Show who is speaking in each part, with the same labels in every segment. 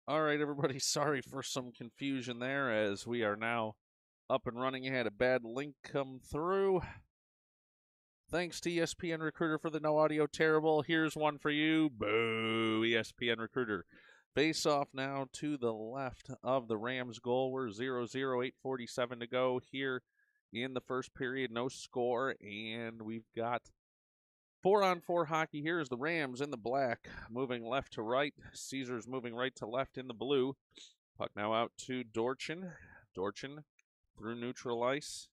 Speaker 1: All right, everybody, sorry for some confusion there as we are now up and running. I had a bad link come through. Thanks to ESPN Recruiter for the no audio terrible. Here's one for you. Boo, ESPN Recruiter. Face off now to the left of the Rams goal. We're 0-0, 8:47 to go here in the first period. No score, and we've got 4-on-4 hockey here as the Rams in the black, moving left to right. Caesars moving right to left in the blue. Puck now out to Dorchin. Dorchin through neutral ice.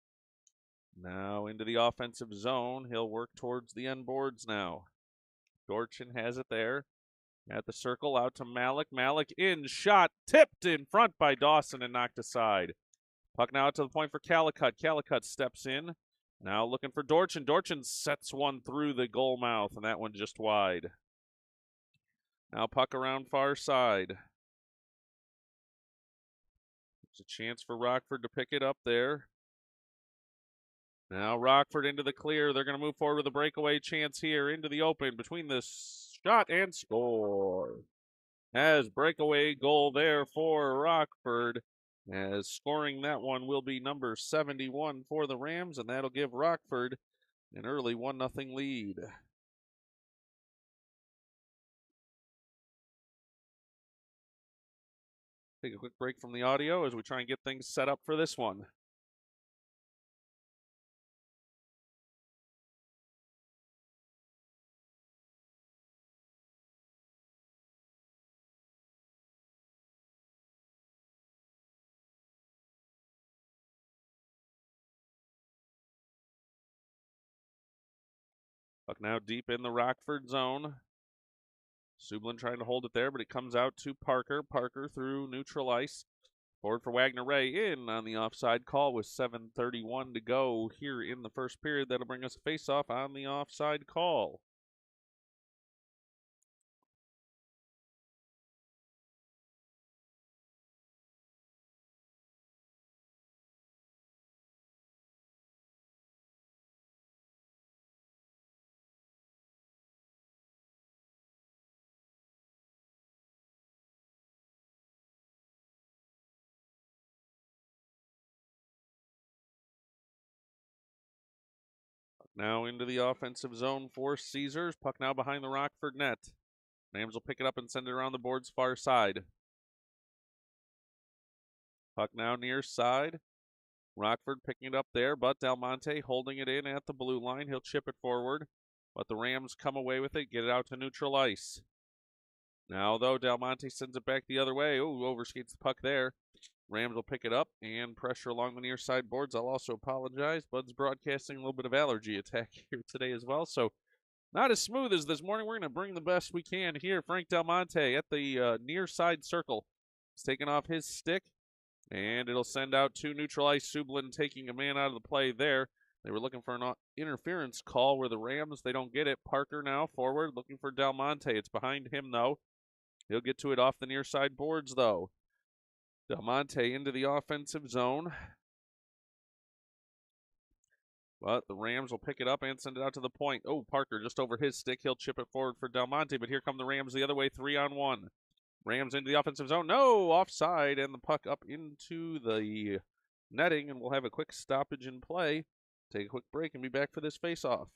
Speaker 1: Now into the offensive zone. He'll work towards the end boards now. Dorchin has it there. At the circle, out to Malik. Malik in, shot, tipped in front by Dawson and knocked aside. Puck now out to the point for Calicut. Calicut steps in. Now looking for Dorchin. Dorchin sets one through the goal mouth, and that one just wide. Now puck around far side. There's a chance for Rockford to pick it up there. Now Rockford into the clear. They're going to move forward with a breakaway chance here into the open between the shot and score. As breakaway goal there for Rockford. As scoring that one will be number 71 for the Rams, and that'll give Rockford an early 1-0 lead. Take a quick break from the audio as we try and get things set up for this one. Puck now deep in the Rockford zone. Sublin trying to hold it there, but it comes out to Parker. Parker through neutral ice. Forward for Wagner Ray in on the offside call with 7:31 to go here in the first period. That'll bring us a face-off on the offside call. Now into the offensive zone for Caesars. Puck now behind the Rockford net. Rams will pick it up and send it around the board's far side. Puck now near side. Rockford picking it up there, but Del Monte holding it in at the blue line. He'll chip it forward, but the Rams come away with it, get it out to neutral ice. Now, though, Del Monte sends it back the other way. Oh, overskates the puck there. Rams will pick it up and pressure along the near side boards. I'll also apologize. Bud's broadcasting a little bit of allergy attack here today as well, so not as smooth as this morning. We're going to bring the best we can here. Frank Del Monte at the near side circle. He's taking off his stick, and it'll send out to neutral ice. Sublin taking a man out of the play there. They were looking for an interference call where the Rams, they don't get it. Parker now forward, looking for Del Monte. It's behind him, though. He'll get to it off the near side boards, though. Del Monte into the offensive zone. But the Rams will pick it up and send it out to the point. Oh, Parker just over his stick. He'll chip it forward for Del Monte, but here come the Rams the other way, 3-on-1. Rams into the offensive zone. No, offside, and the puck up into the netting, and we'll have a quick stoppage in play. Take a quick break and be back for this face-off.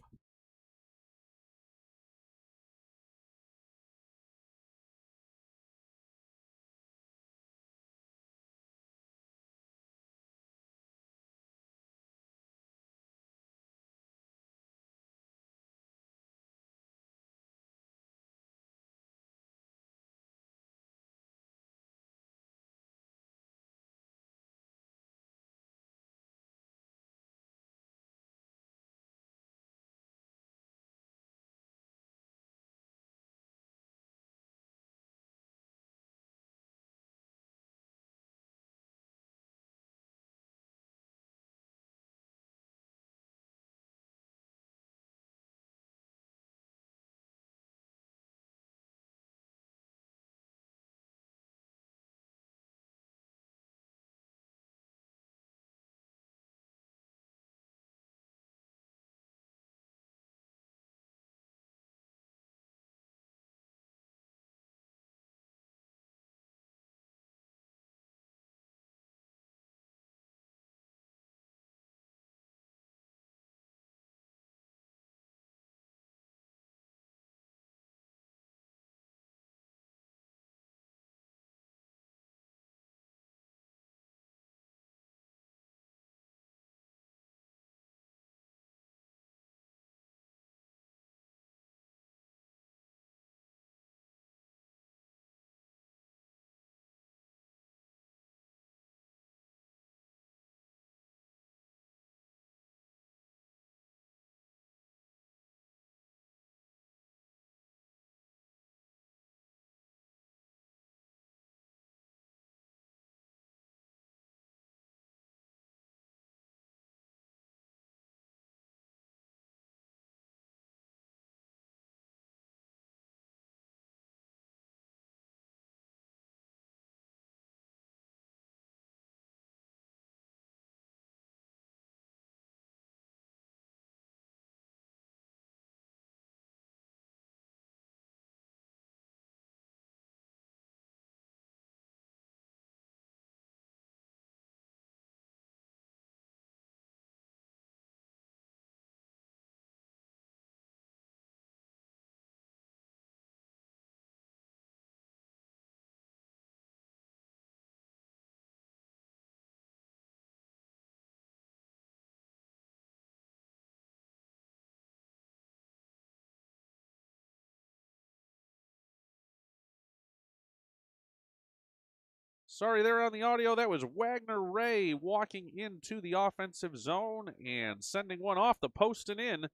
Speaker 1: Sorry there on the audio. That was Wagner Ray walking into the offensive zone and sending one off the post and in.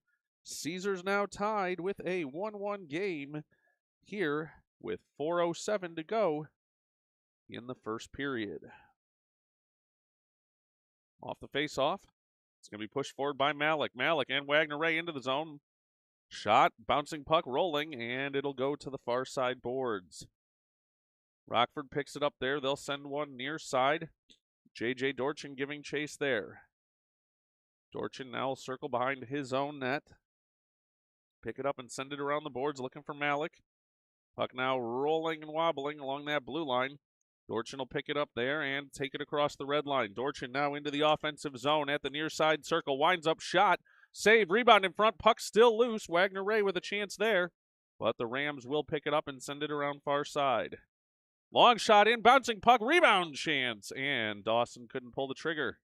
Speaker 1: Caesars now tied with a 1-1 game here with 4:07 to go in the first period. Off the face-off, it's going to be pushed forward by Malik. Malik and Wagner Ray into the zone. Shot, bouncing puck, rolling, and it'll go to the far side boards. Rockford picks it up there. They'll send one near side. J.J. Dorchin giving chase there. Dorchin now will circle behind his own net. Pick it up and send it around the boards, looking for Malik. Puck now rolling and wobbling along that blue line. Dorchin will pick it up there and take it across the red line. Dorchin now into the offensive zone at the near side circle. Winds up shot. Save, rebound in front. Puck still loose. Wagner Ray with a chance there. But the Rams will pick it up and send it around far side. Long shot in, bouncing puck, rebound chance. And Dawson couldn't pull the trigger.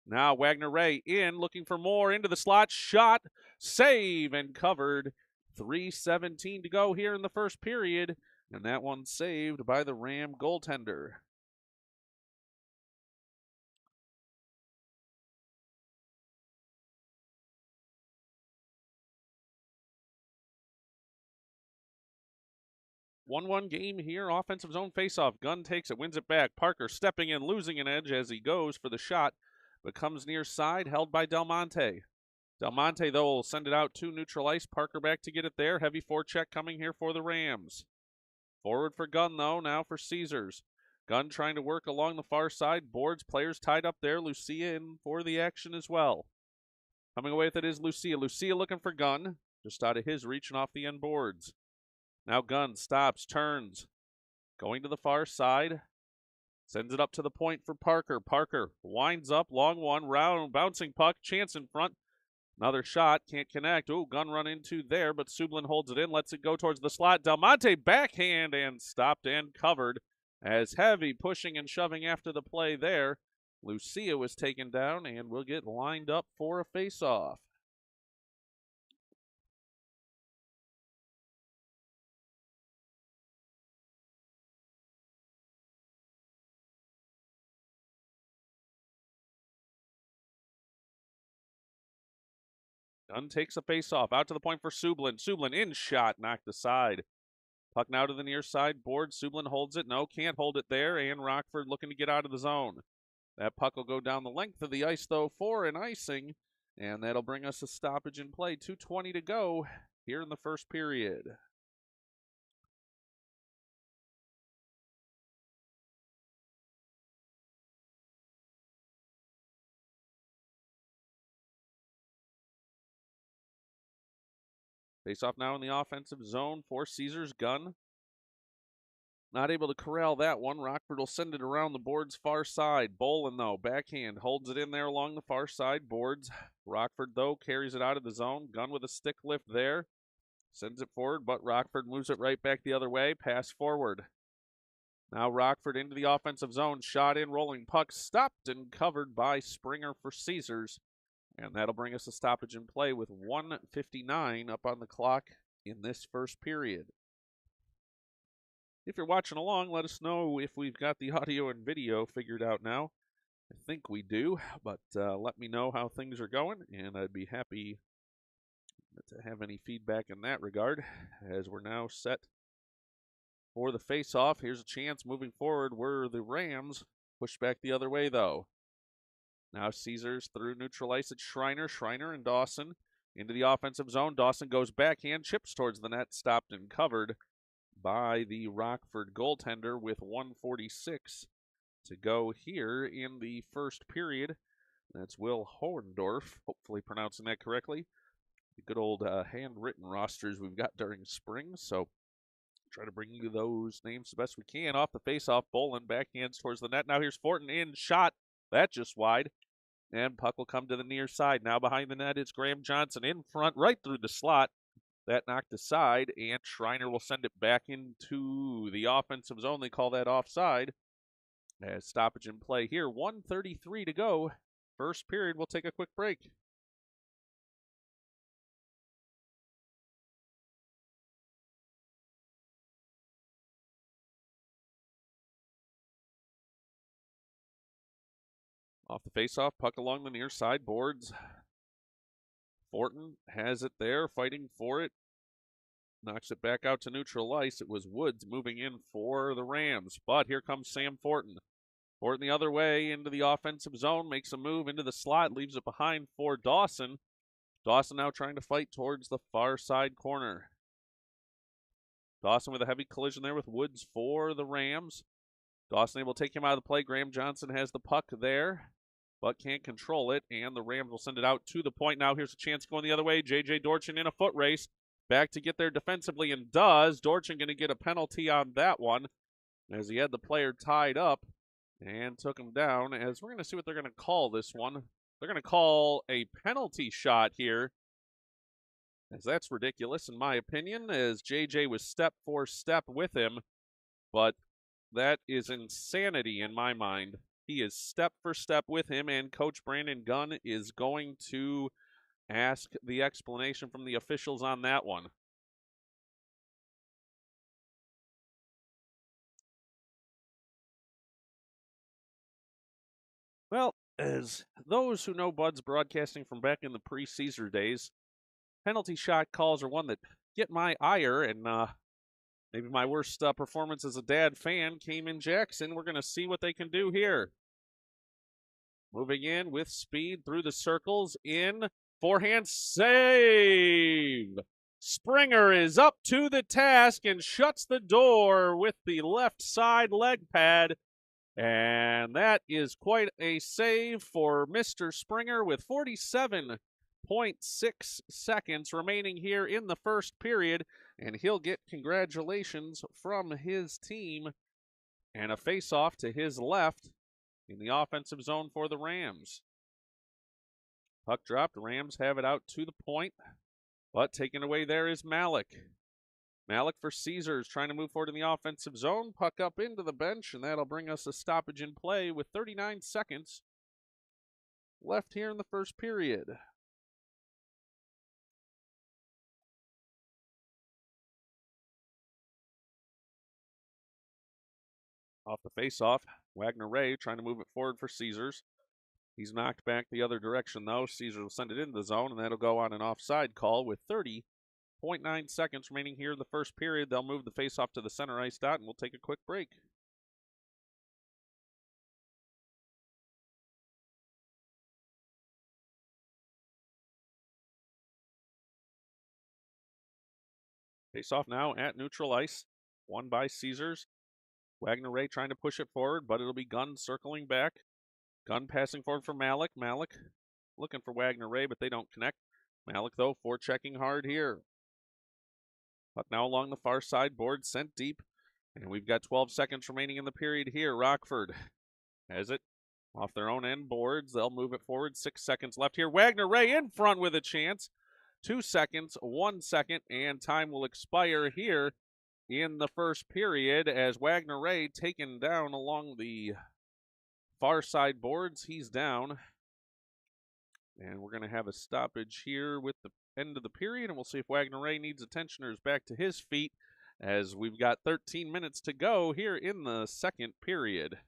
Speaker 1: Now Wagner Ray in, looking for more, into the slot, shot, save, and covered. 3:17 to go here in the first period, and that one saved by the Ram goaltender. One game here, offensive zone faceoff. Gunn takes it, wins it back. Parker stepping in, losing an edge as he goes for the shot, but comes near side, held by Del Monte. Del Monte, though, will send it out to neutral ice. Parker back to get it there. Heavy forecheck coming here for the Rams. Forward for Gunn, though, now for Caesars. Gunn trying to work along the far side. Boards, players tied up there. Lucia in for the action as well. Coming away with it is Lucia. Lucia looking for Gunn. Just out of his reach and off the end boards. Now Gunn stops, turns. Going to the far side. Sends it up to the point for Parker. Parker winds up, long one, round, bouncing puck, chance in front. Another shot, can't connect. Ooh, Gunn run into there, but Sublin holds it in, lets it go towards the slot. Del Monte backhand and stopped and covered as Heavy pushing and shoving after the play there. Lucia was taken down and will get lined up for a face-off. Gunn takes a face-off, out to the point for Sublin. Sublin in shot, knocked aside. Puck now to the near side board. Sublin holds it. No, can't hold it there. And Rockford looking to get out of the zone. That puck will go down the length of the ice, though, for an icing. And that'll bring us a stoppage in play. 2:20 to go here in the first period. Face off now in the offensive zone for Caesars. Gunn not able to corral that one. Rockford will send it around the boards far side. Bolin, though, backhand, holds it in there along the far side boards. Rockford, though, carries it out of the zone. Gunn with a stick lift there. Sends it forward, but Rockford moves it right back the other way. Pass forward. Now Rockford into the offensive zone. Shot in, rolling puck, stopped and covered by Springer for Caesars. And that'll bring us a stoppage in play with 1:59 up on the clock in this first period. If you're watching along, let us know if we've got the audio and video figured out now. I think we do, but let me know how things are going, and I'd be happy to have any feedback in that regard, as we're now set for the face-off. Here's a chance moving forward were the Rams. Pushed back the other way, though. Now Caesars through neutral ice. It's Schreiner. Schreiner and Dawson into the offensive zone. Dawson goes backhand, chips towards the net, stopped and covered by the Rockford goaltender with 1:46 to go here in the first period. That's Will Hohendorf, hopefully pronouncing that correctly. The good old handwritten rosters we've got during spring, so try to bring you those names the best we can. Off the face-off, Bolin backhands towards the net. Now here's Fortin in, shot. That just wide. And puck will come to the near side. Now behind the net, it's Graham Johnson in front, right through the slot. That knocked aside, and Schreiner will send it back into the offensive zone. They call that offside. As stoppage in play here, 1:33 to go. First period, we'll take a quick break. Off the faceoff, puck along the near side boards. Fortin has it there, fighting for it. Knocks it back out to neutral ice. It was Woods moving in for the Rams, but here comes Sam Fortin. Fortin the other way into the offensive zone, makes a move into the slot, leaves it behind for Dawson. Dawson now trying to fight towards the far side corner. Dawson with a heavy collision there with Woods for the Rams. Dawson able to take him out of the play. Graham Johnson has the puck there, but can't control it, and the Rams will send it out to the point. Now here's a chance going the other way. J.J. Dorchin in a foot race. Back to get there defensively, and does. Dorchin going to get a penalty on that one as he had the player tied up and took him down. As we're going to see what they're going to call this one. They're going to call a penalty shot here, as that's ridiculous in my opinion, as J.J. was step for step with him, but that is insanity in my mind. He is step for step with him, and Coach Brandon Gunn is going to ask the explanation from the officials on that one. Well, as those who know Bud's broadcasting from back in the pre-Caesar days, penalty shot calls are one that get my ire, and maybe my worst performance as a dad fan came in Jackson. We're going to see what they can do here. Moving in with speed through the circles, in, forehand save. Springer is up to the task and shuts the door with the left side leg pad. And that is quite a save for Mr. Springer with 47.6 seconds remaining here in the first period. And he'll get congratulations from his team and a face-off to his left in the offensive zone for the Rams. Puck dropped. Rams have it out to the point, but taken away there is Malik. Malik for Caesars, trying to move forward in the offensive zone. Puck up into the bench, and that'll bring us a stoppage in play with 39 seconds left here in the first period. Off the face-off, Wagner Ray trying to move it forward for Caesars. He's knocked back the other direction, though. Caesars will send it into the zone, and that'll go on an offside call with 30.9 seconds remaining here in the first period. They'll move the face-off to the center ice dot, and we'll take a quick break. Face-off now at neutral ice, won by Caesars. Wagner Ray trying to push it forward, but it'll be Gunn circling back. Gunn passing forward for Malik. Malik looking for Wagner Ray, but they don't connect. Malik, though, forechecking hard here. Puck now along the far side, board sent deep. And we've got 12 seconds remaining in the period here. Rockford has it off their own end boards. They'll move it forward. 6 seconds left here. Wagner Ray in front with a chance. 2 seconds, 1 second, and time will expire here in the first period as Wagner Ray taken down along the far side boards. He's down. And we're going to have a stoppage here with the end of the period, and we'll see if Wagner Ray needs attention or is back to his feet as we've got 13 minutes to go here in the second period.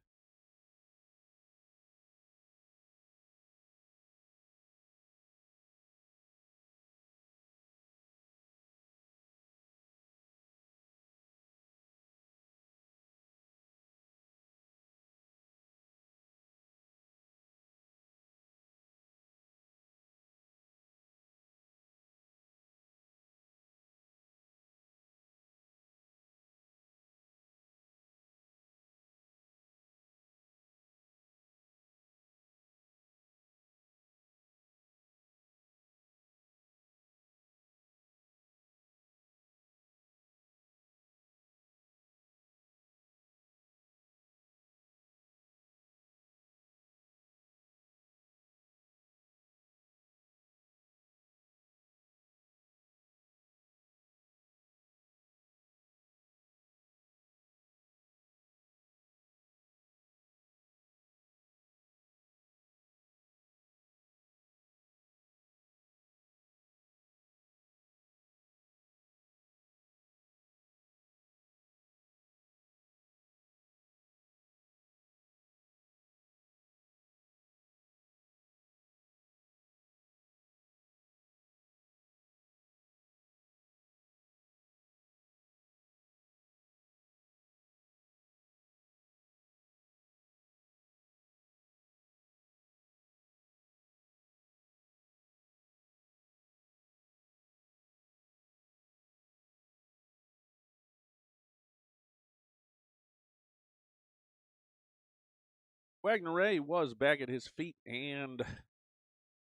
Speaker 1: Wagner Ray was back at his feet and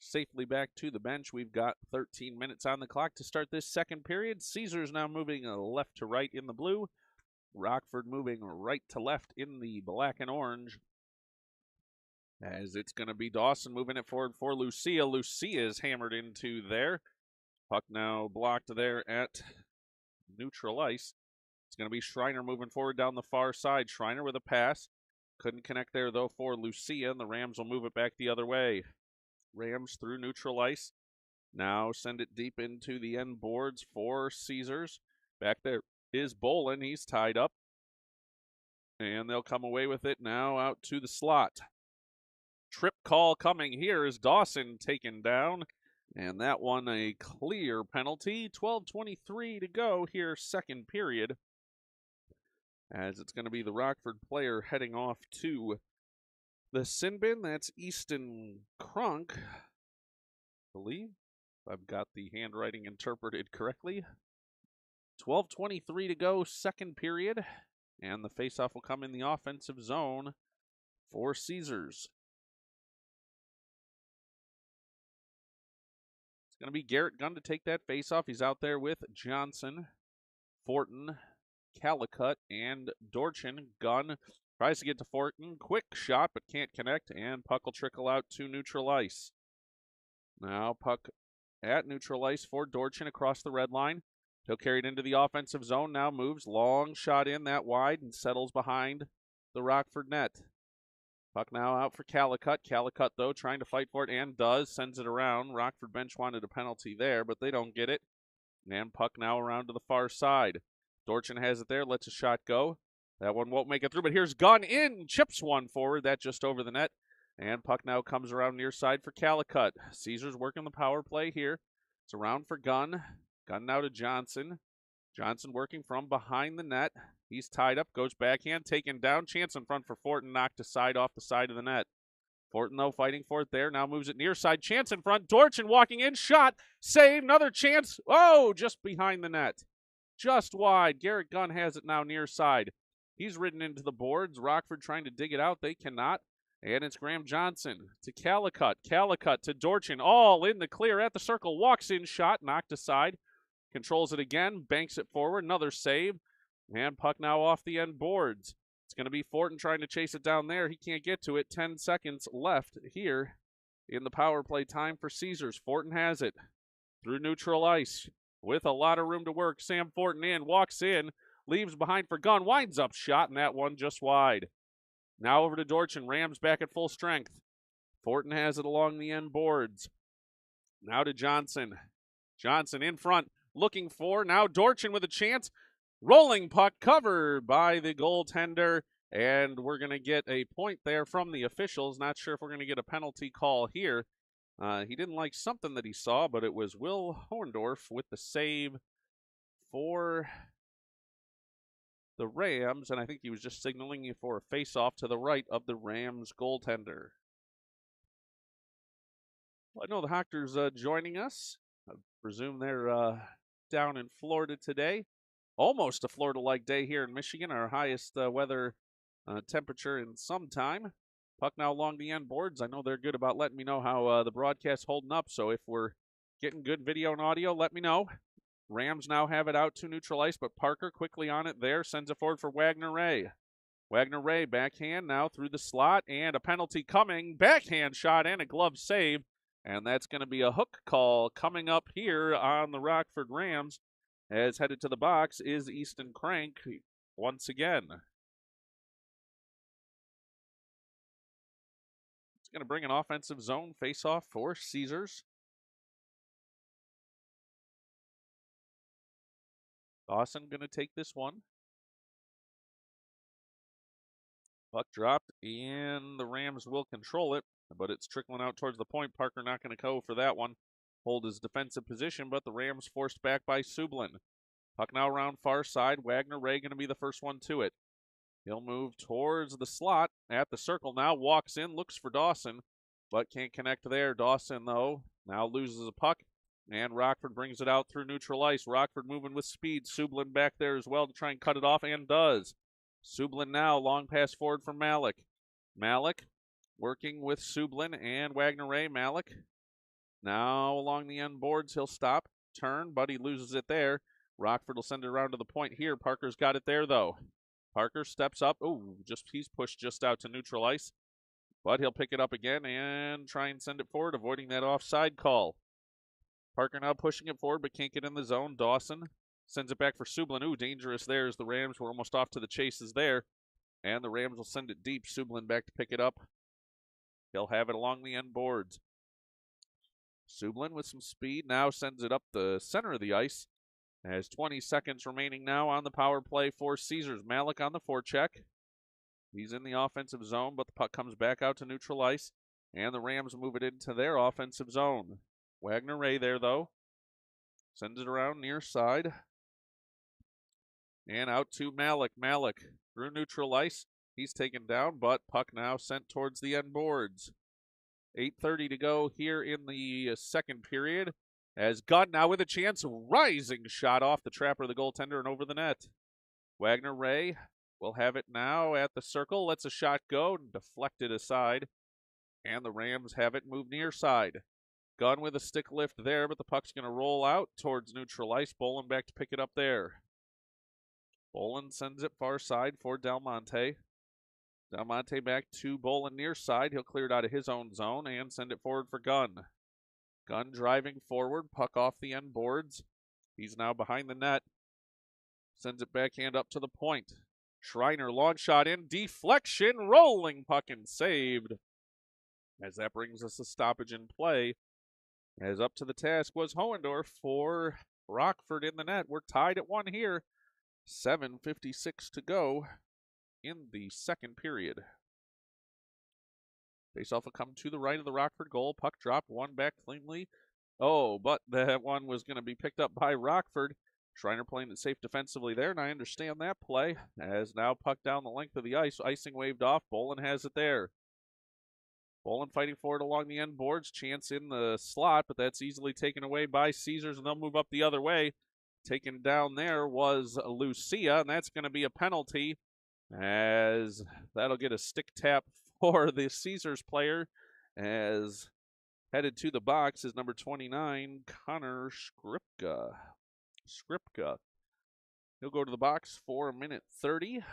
Speaker 1: safely back to the bench. We've got 13 minutes on the clock to start this second period. Caesars now moving left to right in the blue. Rockford moving right to left in the black and orange. As it's going to be Dawson moving it forward for Lucia. Lucia is hammered into there. Puck now blocked there at neutral ice. It's going to be Schreiner moving forward down the far side. Schreiner with a pass. Couldn't connect there, though, for Lucia, and the Rams will move it back the other way. Rams through neutral ice. Now send it deep into the end boards for Caesars. Back there is Bolin. He's tied up. And they'll come away with it now out to the slot. Trip call coming here is Dawson taken down. And that one a clear penalty. 12:23 to go here, second period. As it's going to be the Rockford player heading off to the sin bin. That's Easton Crunk, I believe. I've got the handwriting interpreted correctly. 12:23 to go, second period. And the faceoff will come in the offensive zone for Caesars. It's going to be Garrett Gunn to take that faceoff. He's out there with Johnson, Fortin, Calicut, and Dorchin. Gunn tries to get to Fortin. Quick shot, but can't connect, and puck will trickle out to neutral ice. Now puck at neutral ice for Dorchin across the red line. He'll carry it into the offensive zone. Now moves. Long shot in that wide and settles behind the Rockford net. Puck now out for Calicut. Calicut, though, trying to fight for it and does. Sends it around. Rockford bench wanted a penalty there, but they don't get it. And puck now around to the far side. Dorchin has it there, lets a shot go. That one won't make it through, but here's Gunn in, chips one forward, that just over the net. And puck now comes around near side for Calicut. Caesars working the power play here. It's around for Gunn. Gunn now to Johnson. Johnson working from behind the net. He's tied up, goes backhand, taken down. Chance in front for Fortin, knocked aside off the side of the net. Fortin, though, fighting for it there. Now moves it near side. Chance in front. Dorchin walking in. Shot. Save. Another chance. Oh, just behind the net. Just wide. Garrett Gunn has it now near side. He's ridden into the boards. Rockford trying to dig it out. They cannot. And it's Graham Johnson to Calicut. Calicut to Dorchin. All in the clear at the circle. Walks in. Shot. Knocked aside. Controls it again. Banks it forward. Another save. And puck now off the end boards. It's going to be Fortin trying to chase it down there. He can't get to it. 10 seconds left here in the power play time for Caesars. Fortin has it through neutral ice with a lot of room to work. Sam Fortin in, walks in, leaves behind for Gunn, winds up shot, and that one just wide. Now over to Dorchin. Rams back at full strength. Fortin has it along the end boards. Now to Johnson. Johnson in front, looking for, now Dorchin with a chance. Rolling puck covered by the goaltender, and we're going to get a point there from the officials. Not sure if we're going to get a penalty call here. He didn't like something that he saw, but it was Will Hohendorf with the save for the Rams, and I think he was just signaling for a face-off to the right of the Rams goaltender. Well, I know the Hawkers joining us. I presume they're down in Florida today. Almost a Florida-like day here in Michigan, our highest weather temperature in some time. Puck now along the end boards. I know they're good about letting me know how the broadcast's holding up, so if we're getting good video and audio, let me know. Rams now have it out to neutral ice, but Parker quickly on it there, sends it forward for Wagner Ray. Wagner Ray backhand now through the slot, and a penalty coming. Backhand shot and a glove save, and that's going to be a hook call coming up here on the Rockford Rams. As headed to the box is Easton Crank once again. It's going to bring an offensive zone face-off for Caesars. Dawson going to take this one. Puck dropped, and the Rams will control it, but it's trickling out towards the point. Parker not going to go for that one. Hold his defensive position, but the Rams forced back by Sublin. Puck now around far side. Wagner Ray going to be the first one to it. He'll move towards the slot at the circle now. Walks in, looks for Dawson, but can't connect there. Dawson, though, now loses a puck, and Rockford brings it out through neutral ice. Rockford moving with speed. Sublin back there as well to try and cut it off, and does. Sublin now, long pass forward from Malik. Malik working with Sublin and Wagner Ray. Malik now along the end boards. He'll stop, turn, but he loses it there. Rockford will send it around to the point here. Parker's got it there, though. Parker steps up. Oh, he's pushed just out to neutral ice. But he'll pick it up again and try and send it forward, avoiding that offside call. Parker now pushing it forward, but can't get in the zone. Dawson sends it back for Sublin. Ooh, dangerous there as the Rams were almost off to the chases there. And the Rams will send it deep. Sublin back to pick it up. He'll have it along the end boards. Sublin with some speed now sends it up the center of the ice. Has 20 seconds remaining now on the power play for Caesars. Malik on the forecheck. He's in the offensive zone, but the puck comes back out to neutral ice. And the Rams move it into their offensive zone. Wagner Ray there, though. Sends it around near side. And out to Malik. Malik through neutral ice. He's taken down, but puck now sent towards the end boards. 8:30 to go here in the second period. As Gunn now with a chance, rising shot off the trapper, the goaltender, and over the net. Wagner Ray will have it now at the circle. Lets a shot go, deflected aside. And the Rams have it moved near side. Gunn with a stick lift there, but the puck's going to roll out towards neutral ice. Bolin back to pick it up there. Bolin sends it far side for Del Monte. Del Monte back to Bolin near side. He'll clear it out of his own zone and send it forward for Gunn. Gunn driving forward, puck off the end boards. He's now behind the net. Sends it backhand up to the point. Schreiner, long shot in, deflection, rolling puck and saved. As that brings us a stoppage in play. As up to the task was Hohendorf for Rockford in the net. We're tied at 1 here. 7:56 to go in the second period. Faceoff will come to the right of the Rockford goal. Puck dropped, one back cleanly. Oh, but that one was going to be picked up by Rockford. Schreiner playing it safe defensively there, and I understand that play. As now puck down the length of the ice. Icing waved off. Bolin has it there. Bolin fighting for it along the end boards. Chance in the slot, but that's easily taken away by Caesars, and they'll move up the other way. Taken down there was Lucia, and that's going to be a penalty, as that'll get a stick tap for the Caesars player, as headed to the box is number 29, Connor Skripka. He'll go to the box for 1:30.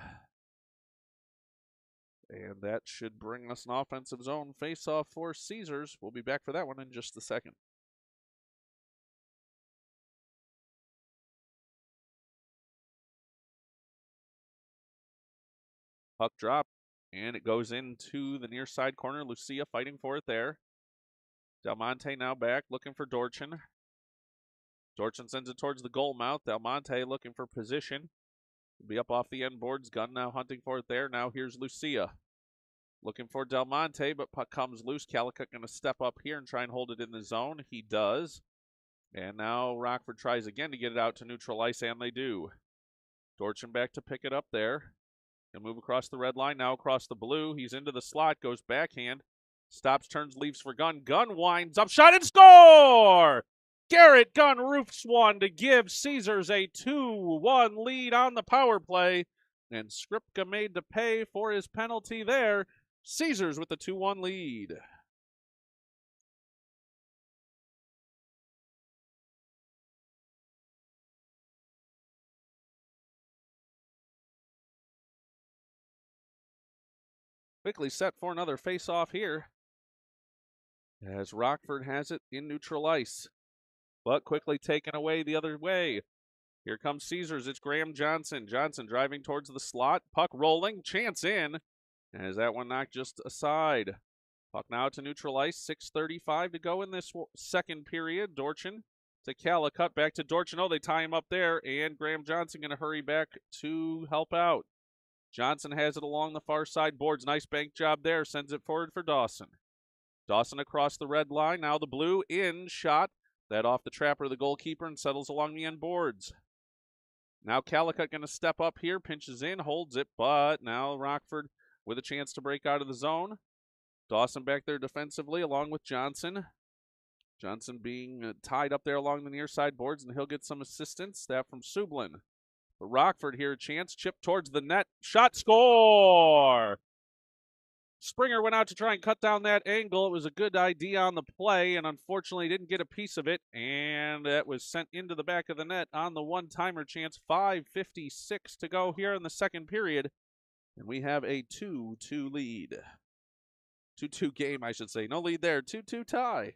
Speaker 1: And that should bring us an offensive zone face-off for Caesars. We'll be back for that one in just a second. Puck drop, and it goes into the near side corner. Lucia fighting for it there. Del Monte now back, looking for Dorchin. Dorchin sends it towards the goal mouth. Del Monte looking for position. Will be up off the end boards. Gunn now hunting for it there. Now here's Lucia. Looking for Del Monte, but puck comes loose. Calicut going to step up here and try and hold it in the zone. He does. And now Rockford tries again to get it out to neutral ice, and they do. Dorchin back to pick it up there. He'll move across the red line, now across the blue. He's into the slot, goes backhand. Stops, turns, leaves for Gunn. Gunn winds up, shot, and score! Garrett Gunn roofs one to give Caesars a 2-1 lead on the power play. And Skripka made to pay for his penalty there. Caesars with the 2-1 lead. Quickly set for another face-off here, as Rockford has it in neutral ice, but quickly taken away the other way. Here comes Caesars. It's Graham Johnson. Johnson driving towards the slot. Puck rolling. Chance in. As that one knocked just aside. Puck now to neutral ice. 6:35 to go in this second period. Dorchin to Calicut. Back to Dorchin. Oh, they tie him up there. And Graham Johnson going to hurry back to help out. Johnson has it along the far side boards. Nice bank job there. Sends it forward for Dawson. Dawson across the red line. Now the blue in shot. That off the trapper, the goalkeeper, and settles along the end boards. Now Calicut going to step up here. Pinches in, holds it, but now Rockford with a chance to break out of the zone. Dawson back there defensively along with Johnson. Johnson being tied up there along the near side boards, and he'll get some assistance. That from Sublin. But Rockford here, a chance, chip towards the net, shot, score! Springer went out to try and cut down that angle. It was a good idea on the play, and unfortunately didn't get a piece of it, and that was sent into the back of the net on the one-timer chance. 5:56 to go here in the second period, and we have a 2-2 lead. 2-2 game, I should say. No lead there. 2-2 tie.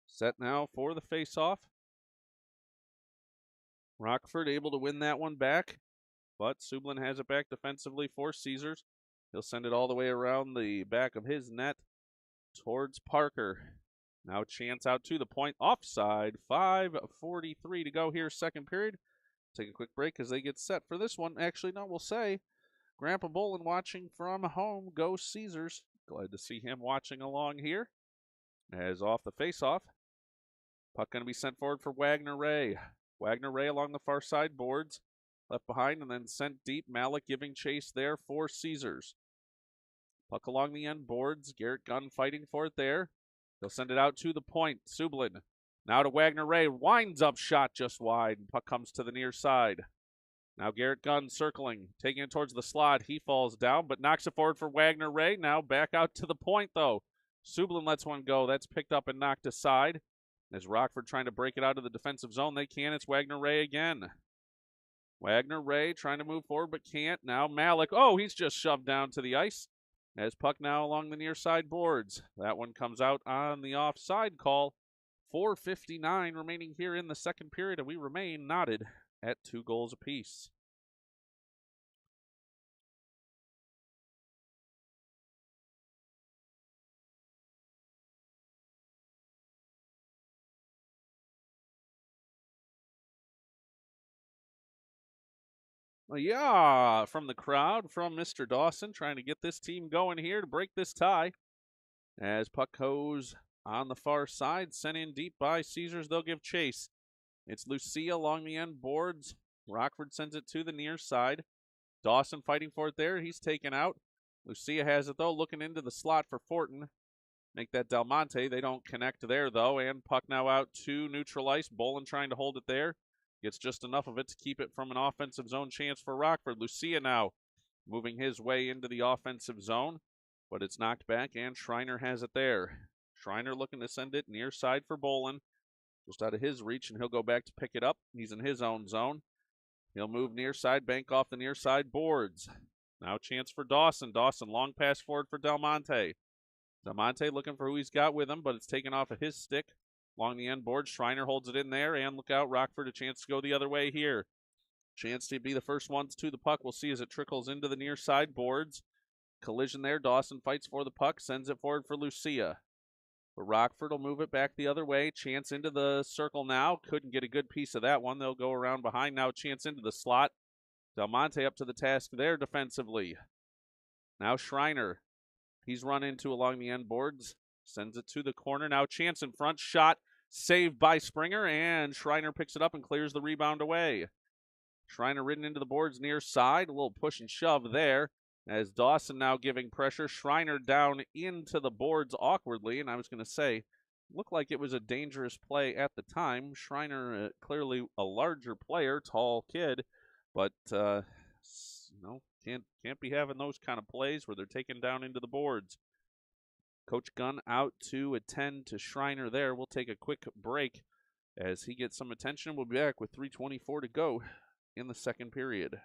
Speaker 1: Set now for the face-off. Rockford able to win that one back, but Sublin has it back defensively for Caesars. He'll send it all the way around the back of his net towards Parker. Now chance out to the point, offside. 5:43 to go here, second period. Take a quick break as they get set for this one. Actually, no, we'll say Grandpa Bolin watching from home. Go Caesars. Glad to see him watching along here. As off the face-off, puck going to be sent forward for Wagner Ray. Wagner Ray along the far side boards. Left behind and then sent deep. Malik giving chase there for Caesars. Puck along the end boards. Garrett Gunn fighting for it there. They'll send it out to the point. Sublin. Now to Wagner Ray. Winds up shot just wide. Puck comes to the near side. Now Garrett Gunn circling. Taking it towards the slot. He falls down but knocks it forward for Wagner Ray. Now back out to the point though. Sublin lets one go. That's picked up and knocked aside. As Rockford trying to break it out of the defensive zone, they can. It's Wagner Ray again. Wagner Ray trying to move forward but can't. Now Malik. Oh, he's just shoved down to the ice. As puck now along the near side boards. That one comes out on the offside call. 4:59 remaining here in the second period, and we remain knotted at 2 goals apiece. Well, yeah, from the crowd, from Mr. Dawson, trying to get this team going here to break this tie. As puck goes on the far side, sent in deep by Caesars, they'll give chase. It's Lucia along the end boards. Rockford sends it to the near side. Dawson fighting for it there. He's taken out. Lucia has it, though, looking into the slot for Fortin. Make that Del Monte. They don't connect there, though, and puck now out to neutral ice. Bolin trying to hold it there. Gets just enough of it to keep it from an offensive zone chance for Rockford. Lucia now moving his way into the offensive zone, but it's knocked back, and Schreiner has it there. Schreiner looking to send it near side for Bolin. Just out of his reach, and he'll go back to pick it up. He's in his own zone. He'll move near side, bank off the near side boards. Now chance for Dawson. Dawson, long pass forward for Del Monte. Del Monte looking for who he's got with him, but it's taken off of his stick. Along the end board, Schreiner holds it in there, and look out, Rockford, a chance to go the other way here. Chance to be the first ones to the puck. We'll see as it trickles into the near side boards. Collision there. Dawson fights for the puck, sends it forward for Lucia. But Rockford will move it back the other way. Chance into the circle now. Couldn't get a good piece of that one. They'll go around behind now. Chance into the slot. Del Monte up to the task there defensively. Now Schreiner. He's run into along the end boards. Sends it to the corner. Now chance in front. Shot saved by Springer. And Schreiner picks it up and clears the rebound away. Schreiner ridden into the boards near side. A little push and shove there. As Dawson now giving pressure. Schreiner down into the boards awkwardly. And I was going to say, looked like it was a dangerous play at the time. Schreiner, clearly a larger player, tall kid. But, can't be having those kind of plays where they're taken down into the boards. Coach Gunn out to attend to Schreiner there. We'll take a quick break as he gets some attention. We'll be back with 3:24 to go in the second period.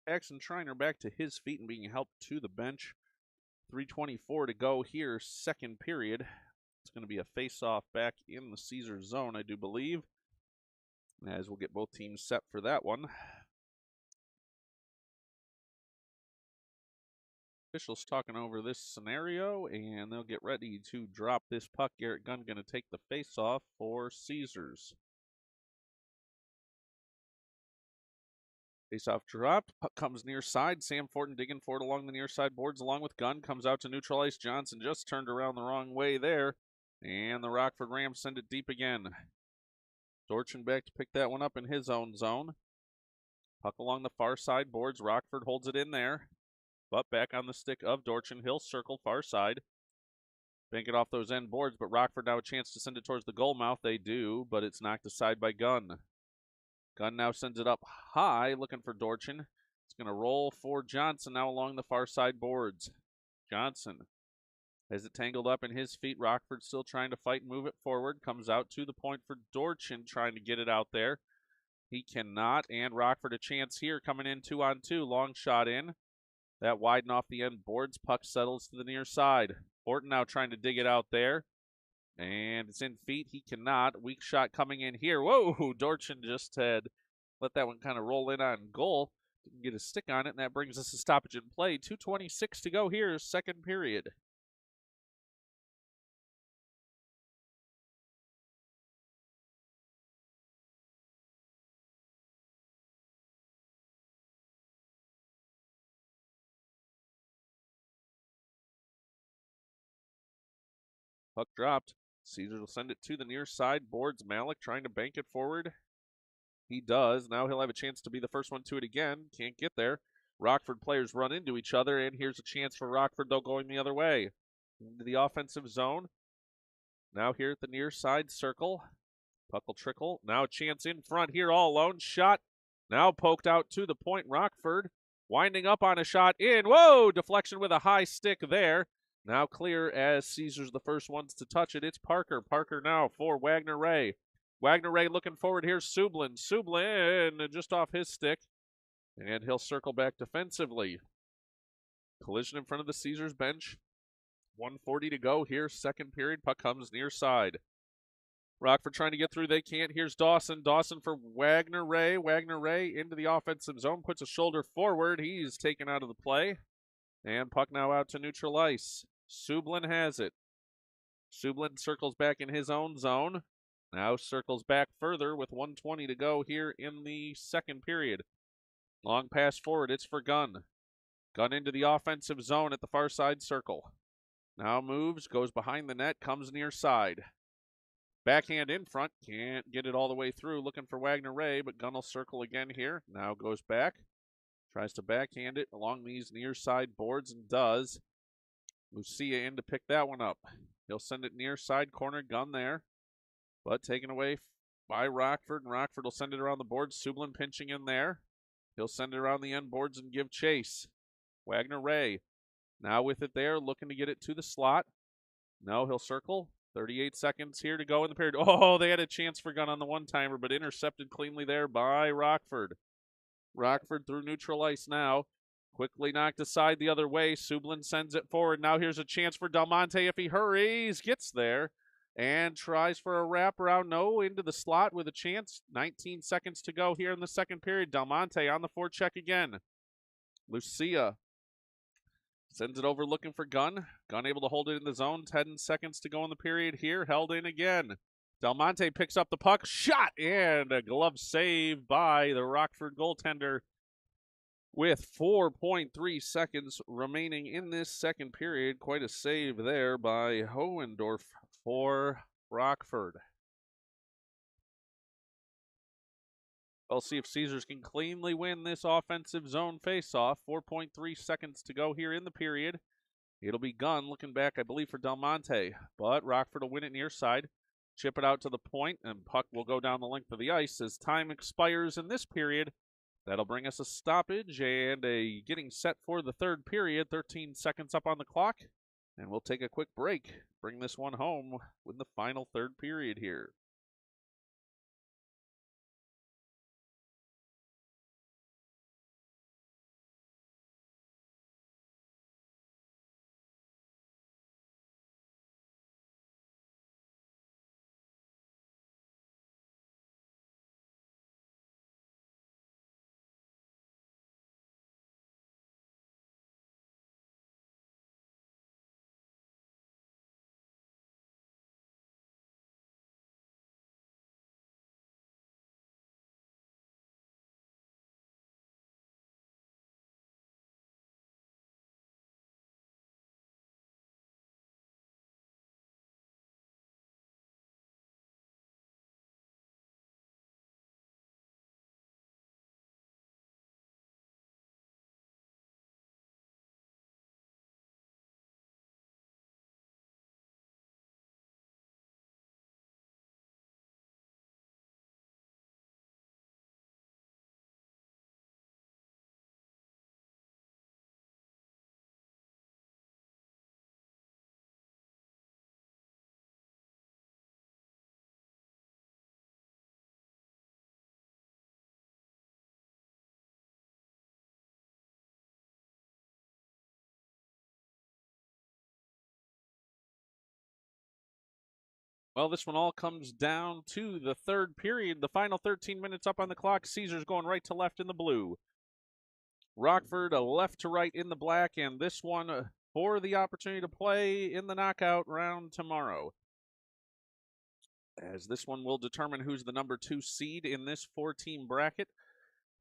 Speaker 1: Paxton Schreiner back to his feet and being helped to the bench. 3:24 to go here, second period. It's going to be a face-off back in the Caesars zone, I do believe, as we'll get both teams set for that one. Officials talking over this scenario, and they'll get ready to drop this puck. Garrett Gunn going to take the face-off for Caesars. Face-off dropped. Puck comes near side. Sam Fortin digging for it along the near side boards along with Gunn. Comes out to neutral ice. Johnson just turned around the wrong way there. And the Rockford Rams send it deep again. Dorchin back to pick that one up in his own zone. Puck along the far side boards. Rockford holds it in there. But back on the stick of Dorchin. He'll circle far side. Bank it off those end boards, but Rockford now a chance to send it towards the goal mouth. They do, but it's knocked aside by Gunn. Gunn now sends it up high, looking for Dorchin. It's going to roll for Johnson now along the far side boards. Johnson has it tangled up in his feet. Rockford still trying to fight and move it forward. Comes out to the point for Dorchin, trying to get it out there. He cannot, and Rockford a chance here, coming in 2-on-2. Long shot in. That widen off the end boards. Puck settles to the near side. Fortin now trying to dig it out there. And it's in feet. He cannot. Weak shot coming in here. Whoa! Dorchin just had let that one kind of roll in on goal. Didn't get a stick on it, and that brings us to stoppage in play. 2:26 to go here, second period. Puck dropped. Caesars will send it to the near side. Boards Malik trying to bank it forward. He does. Now he'll have a chance to be the first one to it again. Can't get there. Rockford players run into each other, and here's a chance for Rockford, though, going the other way. Into the offensive zone. Now here at the near side circle. Puck will trickle. Now a chance in front here all alone. Shot. Now poked out to the point. Rockford winding up on a shot in. Whoa! Deflection with a high stick there. Now clear as Caesars the first ones to touch it. It's Parker. Parker now for Wagner Ray. Wagner Ray looking forward. Here's Sublin. Sublin just off his stick. And he'll circle back defensively. Collision in front of the Caesars bench. 1:40 to go here. Second period. Puck comes near side. Rockford trying to get through. They can't. Here's Dawson. Dawson for Wagner Ray. Wagner Ray into the offensive zone. Puts a shoulder forward. He's taken out of the play. And puck now out to neutral ice. Sublin has it. Sublin circles back in his own zone. Now circles back further with 1:20 to go here in the second period. Long pass forward. It's for Gunn. Gunn into the offensive zone at the far side circle. Now moves, goes behind the net, comes near side. Backhand in front, can't get it all the way through. Looking for Wagner Ray, but Gunn will circle again here. Now goes back. Tries to backhand it along these near side boards and does. Lucia in to pick that one up. He'll send it near side corner. Gunn there, but taken away by Rockford, and Rockford will send it around the boards. Sublin pinching in there. He'll send it around the end boards and give chase. Wagner Ray now with it there, looking to get it to the slot. No, he'll circle. 38 seconds here to go in the period. Oh, they had a chance for Gunn on the one-timer, but intercepted cleanly there by Rockford. Rockford through neutral ice now. Quickly knocked aside the other way. Sublin sends it forward. Now here's a chance for Del Monte if he hurries. Gets there and tries for a wraparound. No, into the slot with a chance. 19 seconds to go here in the second period. Del Monte on the forecheck again. Lucia sends it over looking for Gunn. Gunn able to hold it in the zone. 10 seconds to go in the period here. Held in again. Del Monte picks up the puck. Shot! And a glove save by the Rockford goaltender with 4.3 seconds remaining in this second period. Quite a save there by Hohendorf for Rockford. We'll see if Caesars can cleanly win this offensive zone faceoff. 4.3 seconds to go here in the period. It'll be Gunn looking back, I believe, for Del Monte. But Rockford will win it near side. Chip it out to the point, and puck will go down the length of the ice as time expires in this period. That'll bring us a stoppage and a getting set for the third period. 13 seconds up on the clock. And we'll take a quick break. Bring this one home with the final third period here. Well, this one all comes down to the third period. The final 13 minutes up on the clock. Caesars going right to left in the blue. Rockford left to right in the black, and this one for the opportunity to play in the knockout round tomorrow. As this one will determine who's the number 2 seed in this 4-team bracket.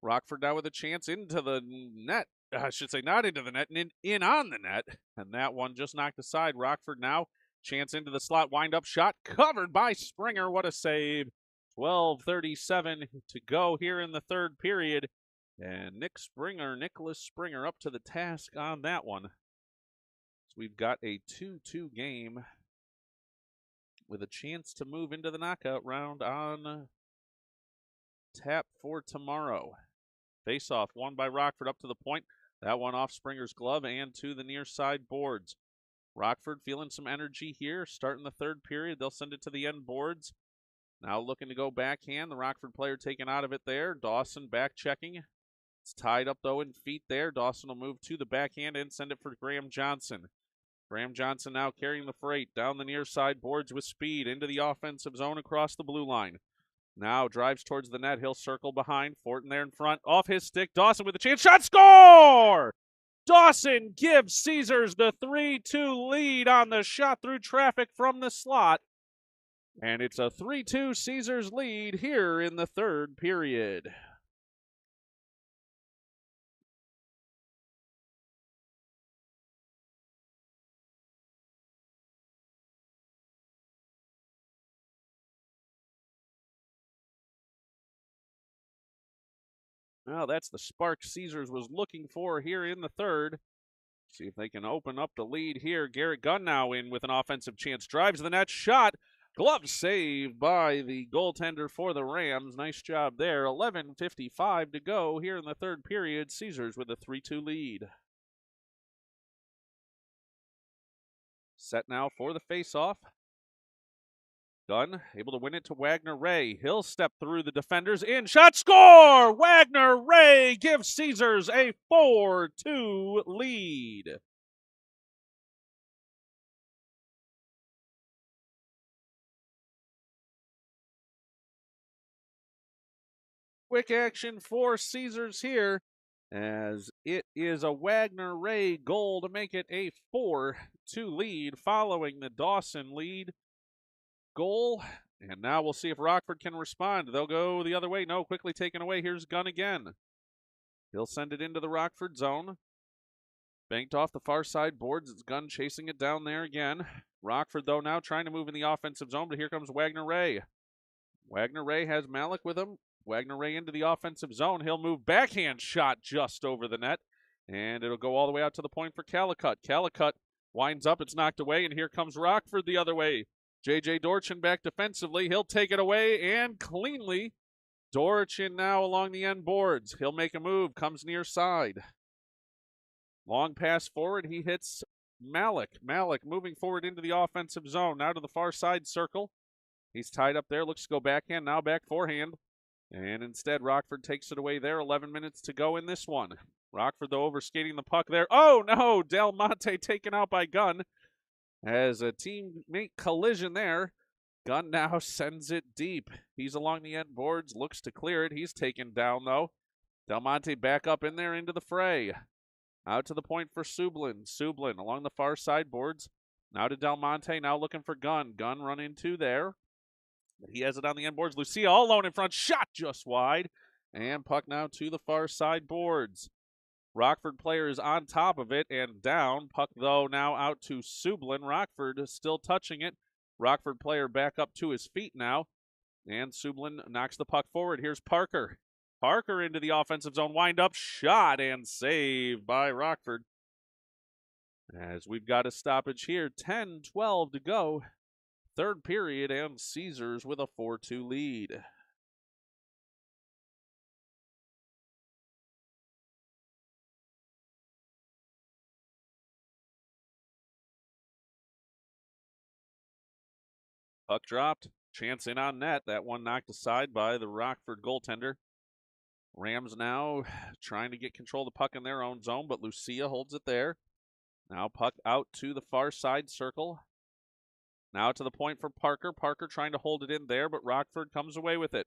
Speaker 1: Rockford now with a chance into the net. I should say not into the net, in on the net. And that one just knocked aside. Rockford now, chance into the slot, wind-up shot, covered by Springer. What a save. 12:37 to go here in the third period. And Nicholas Springer up to the task on that one. So we've got a 2-2 game with a chance to move into the knockout round on tap for tomorrow. Face-off won by Rockford up to the point. That one off Springer's glove and to the near side boards. Rockford feeling some energy here. Starting the third period, they'll send it to the end boards. Now looking to go backhand. The Rockford player taken out of it there. Dawson back checking. It's tied up though in feet there. Dawson will move to the backhand and send it for Graham Johnson. Graham Johnson now carrying the freight down the near side boards with speed into the offensive zone across the blue line. Now drives towards the net. He'll circle behind. Fortin there in front. Off his stick. Dawson with a chance. Shot, score! Dawson gives Caesars the 3-2 lead on the shot through traffic from the slot. And it's a 3-2 Caesars lead here in the third period. Well, that's the spark Caesars was looking for here in the third. See if they can open up the lead here. Garrett Gunn now in with an offensive chance. Drives the net, shot. Glove save by the goaltender for the Rams. Nice job there. 11:55 to go here in the third period. Caesars with a 3-2 lead. Set now for the face-off. Gunn able to win it to Wagner Ray. He'll step through the defenders. In shot, score! Wagner Ray gives Caesars a 4-2 lead. Quick action for Caesars here, as it is a Wagner Ray goal to make it a 4-2 lead following the Dawson lead goal. And now we'll see if Rockford can respond. They'll go the other way. No, quickly taken away. Here's Gunn again. He'll send it into the Rockford zone. Banked off the far side boards. It's Gunn chasing it down there again. Rockford, though, now trying to move in the offensive zone, but here comes Wagner Ray. Wagner Ray has Malik with him. Wagner Ray into the offensive zone. He'll move backhand shot just over the net. And it'll go all the way out to the point for Calicut. Calicut winds up. It's knocked away. And here comes Rockford the other way. J.J. Dorchin back defensively. He'll take it away and cleanly. Dorchin now along the end boards. He'll make a move. Comes near side. Long pass forward. He hits Malik. Malik moving forward into the offensive zone. Now to the far side circle. He's tied up there. Looks to go backhand. Now back forehand. And instead, Rockford takes it away there. 11 minutes to go in this one. Rockford, though, overskating the puck there. Oh, no! Del Monte taken out by Gunn. As a teammate collision there. Gunn now sends it deep. He's along the end boards. Looks to clear it. He's taken down, though. Del Monte back up in there into the fray. Out to the point for Sublin. Sublin along the far side boards. Now to Del Monte. Now looking for Gunn. Gunn run into there. But he has it on the end boards. Lucia all alone in front. Shot just wide. And puck now to the far side boards. Rockford player is on top of it and down. Puck, though, now out to Sublin. Rockford still touching it. Rockford player back up to his feet now. And Sublin knocks the puck forward. Here's Parker. Parker into the offensive zone. Wind up shot and saved by Rockford. As we've got a stoppage here. 10-12 to go. Third period, and Caesars with a 4-2 lead. Puck dropped. Chance in on net. That one knocked aside by the Rockford goaltender. Rams now trying to get control of the puck in their own zone, but Lucia holds it there. Now puck out to the far side circle. Now to the point for Parker. Parker trying to hold it in there, but Rockford comes away with it.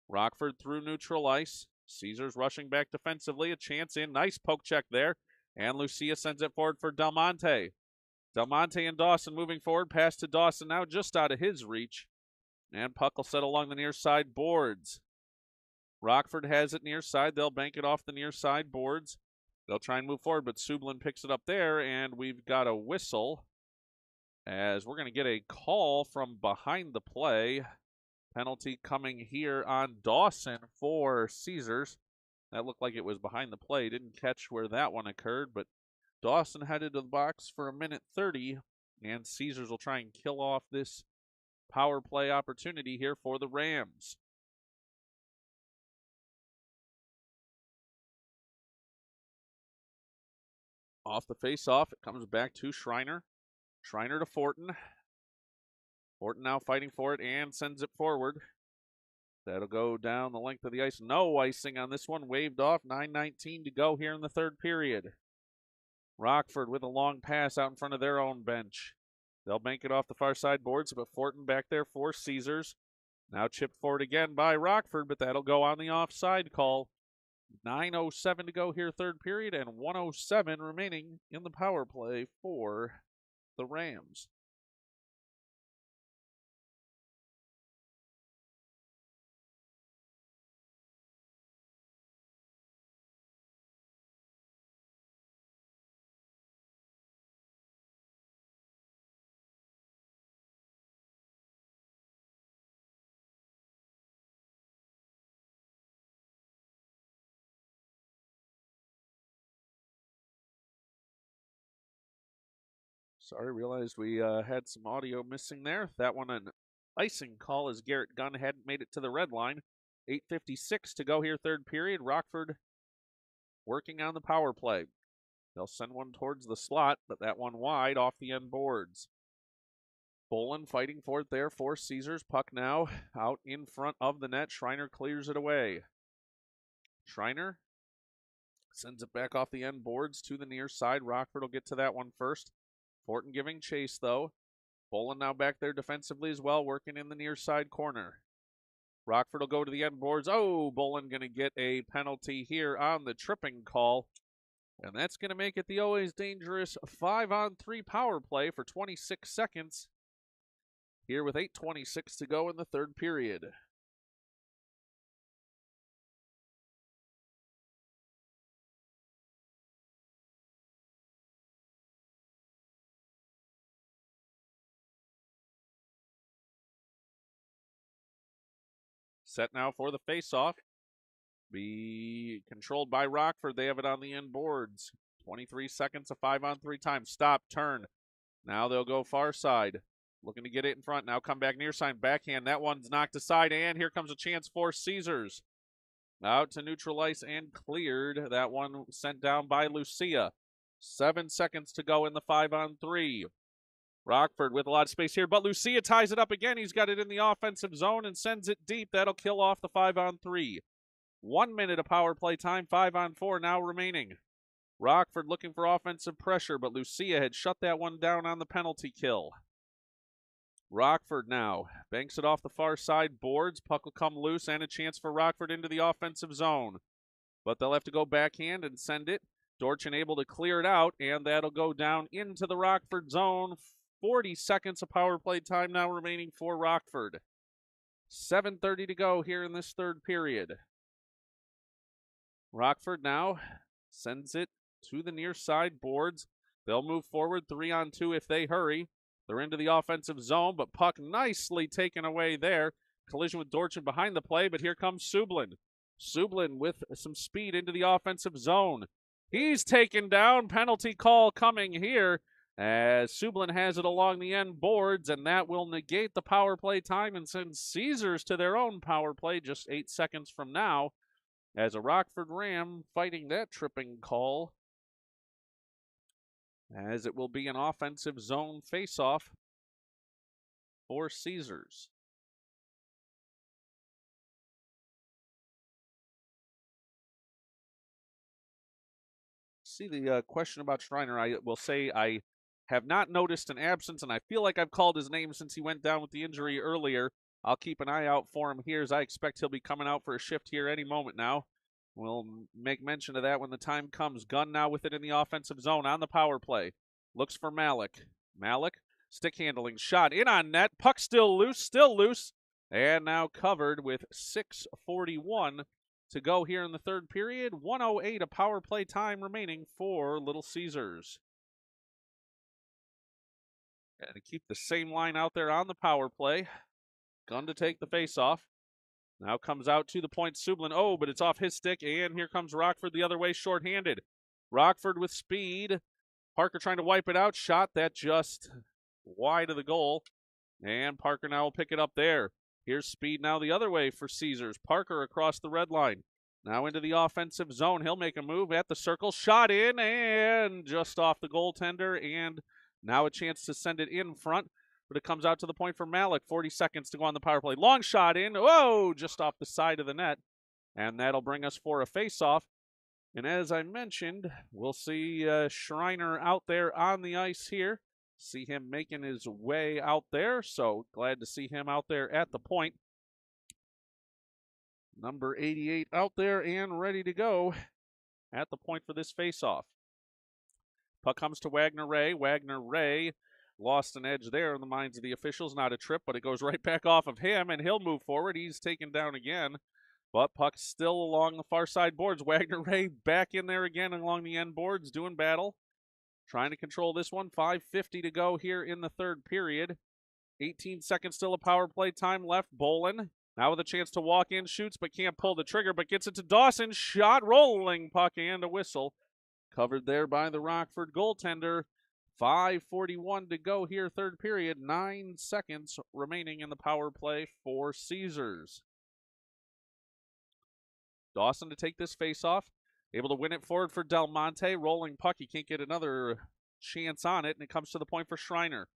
Speaker 1: Rockford through neutral ice. Caesars rushing back defensively. A chance in. Nice poke check there. And Lucia sends it forward for Del Monte. Del Monte and Dawson moving forward. Pass to Dawson now just out of his reach. And puck will set along the near side boards. Rockford has it near side. They'll bank it off the near side boards. They'll try and move forward, but Sublin picks it up there, and we've got a whistle as we're going to get a call from behind the play. Penalty coming here on Dawson for Caesars. That looked like it was behind the play. Didn't catch where that one occurred, but Dawson headed to the box for 1:30, and Caesars will try and kill off this power play opportunity here for the Rams. Off the face-off, it comes back to Schreiner. Schreiner to Fortin. Fortin now fighting for it and sends it forward. That'll go down the length of the ice. No icing on this one. Waved off. 9:19 to go here in the third period. Rockford with a long pass out in front of their own bench. They'll bank it off the far side boards, but Fortin back there for Caesars. Now chipped forward again by Rockford, but that'll go on the offside call. 9:07 to go here, third period, and 1:07 remaining in the power play for the Rams. Sorry, realized we had some audio missing there. That one an icing call as Garrett Gunn hadn't made it to the red line. 8:56 to go here, third period. Rockford working on the power play. They'll send one towards the slot, but that one wide off the end boards. Bolin fighting for it there for Caesars. Puck now out in front of the net. Schreiner clears it away. Schreiner sends it back off the end boards to the near side. Rockford will get to that one first. Fortin giving chase, though. Bolin now back there defensively as well, working in the near side corner. Rockford will go to the end boards. Oh, Bolin going to get a penalty here on the tripping call. And that's going to make it the always dangerous 5-on-3 power play for 26 seconds. Here with 8:26 to go in the third period. Set now for the face-off. Be controlled by Rockford. They have it on the end boards. 23 seconds of 5-on-3 time. Stop, turn. Now they'll go far side. Looking to get it in front. Now come back near side. Backhand. That one's knocked aside. And here comes a chance for Caesars. Out to neutral ice and cleared. That one sent down by Lucia. 7 seconds to go in the 5-on-3. Rockford with a lot of space here, but Lucia ties it up again. He's got it in the offensive zone and sends it deep. That'll kill off the 5-on-3. 1 minute of power play time, 5-on-4 now remaining. Rockford looking for offensive pressure, but Lucia had shut that one down on the penalty kill. Rockford now banks it off the far side boards. Puck will come loose and a chance for Rockford into the offensive zone. But they'll have to go backhand and send it. Dorchin able to clear it out, and that'll go down into the Rockford zone. 40 seconds of power play time now remaining for Rockford. 7:30 to go here in this third period. Rockford now sends it to the near side boards. They'll move forward 3-on-2 if they hurry. They're into the offensive zone, but puck nicely taken away there. Collision with Dorchin behind the play, but here comes Sublin. Sublin with some speed into the offensive zone. He's taken down. Penalty call coming here as Sublin has it along the end boards, and that will negate the power play time and send Caesars to their own power play just 8 seconds from now as a Rockford Ram fighting that tripping call, as it will be an offensive zone face-off for Caesars. See the question about Schreiner. I will say I Have not noticed an absence, and I feel like I've called his name since he went down with the injury earlier. I'll keep an eye out for him here, as I expect he'll be coming out for a shift here any moment now. We'll make mention of that when the time comes. Gunn now with it in the offensive zone on the power play. Looks for Malik. Malik, stick handling, shot in on net. Puck still loose. And now covered with 6:41 to go here in the third period. 1:08 of power play time remaining for Little Caesars. And to keep the same line out there on the power play. Gunn to take the face-off. Now comes out to the point, Sublin. Oh, but it's off his stick, and here comes Rockford the other way, shorthanded. Rockford with speed. Parker trying to wipe it out. Shot that just wide of the goal. And Parker now will pick it up there. Here's speed now the other way for Caesars. Parker across the red line. Now into the offensive zone. He'll make a move at the circle. Shot in and just off the goaltender. And now a chance to send it in front. But it comes out to the point for Malik. 40 seconds to go on the power play. Long shot in. Whoa! Just off the side of the net. And that'll bring us for a face-off. And as I mentioned, we'll see Schreiner out there on the ice here. See him making his way out there. So glad to see him out there at the point. Number 88 out there and ready to go at the point for this face-off. Puck comes to Wagner Ray. Wagner Ray lost an edge there in the minds of the officials. Not a trip, but it goes right back off of him, and he'll move forward. He's taken down again, but puck's still along the far side boards. Wagner Ray back in there again along the end boards, doing battle. Trying to control this one. 5:50 to go here in the third period. 18 seconds still of power play time left. Bolin now with a chance to walk in, shoots, but can't pull the trigger, but gets it to Dawson. Shot, rolling puck, and a whistle. Covered there by the Rockford goaltender. 5:41 to go here, third period. 9 seconds remaining in the power play for Caesars. Dawson to take this face-off. Able to win it forward for Del Monte. Rolling puck. He can't get another chance on it, and it comes to the point for Schreiner.